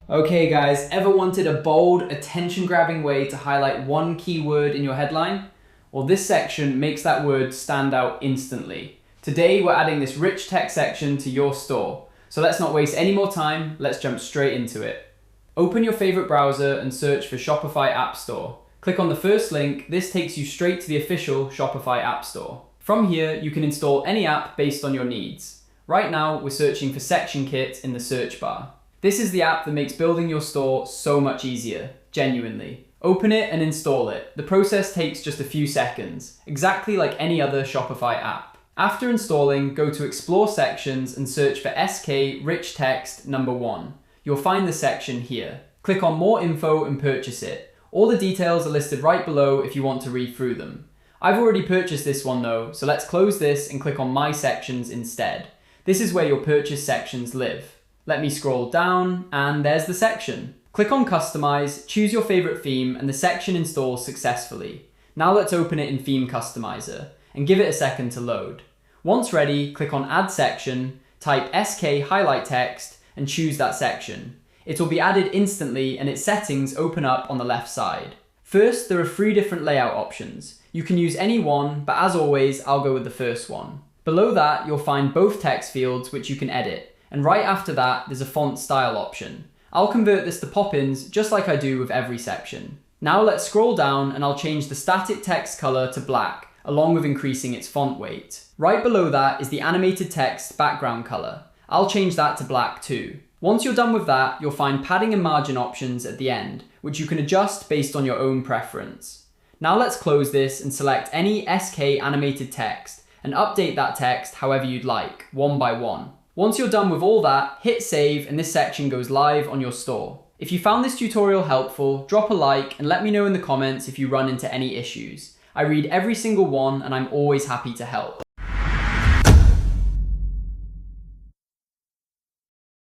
Okay guys, ever wanted a bold, attention-grabbing way to highlight one keyword in your headline? Well, this section makes that word stand out instantly. Today we're adding this rich text section to your store. So let's not waste any more time, let's jump straight into it. Open your favorite browser and search for Shopify App Store. Click on the first link, this takes you straight to the official Shopify App Store. From here, you can install any app based on your needs. Right now, we're searching for Section Kit in the search bar. This is the app that makes building your store so much easier, genuinely. Open it and install it. The process takes just a few seconds, exactly like any other Shopify app. After installing, go to Explore Sections and search for SK Rich Text number 1. You'll find the section here. Click on More Info and purchase it. All the details are listed right below if you want to read through them. I've already purchased this one though, so let's close this and click on My Sections instead. This is where your purchase sections live. Let me scroll down, and there's the section. Click on Customize, choose your favorite theme, and the section installs successfully. Now let's open it in Theme Customizer, and give it a second to load. Once ready, click on Add Section, type SK Highlight Text, and choose that section. It will be added instantly, and its settings open up on the left side. First, there are 3 different layout options. You can use any one, but as always, I'll go with the first one. Below that, you'll find both text fields which you can edit. And right after that, there's a font style option. I'll convert this to pop-ins just like I do with every section. Now let's scroll down and I'll change the static text color to black, along with increasing its font weight. Right below that is the animated text background color. I'll change that to black too. Once you're done with that, you'll find padding and margin options at the end, which you can adjust based on your own preference. Now let's close this and select any SK animated text and update that text however you'd like, one by one. Once you're done with all that, hit save and this section goes live on your store. If you found this tutorial helpful, drop a like and let me know in the comments if you run into any issues. I read every single one and I'm always happy to help.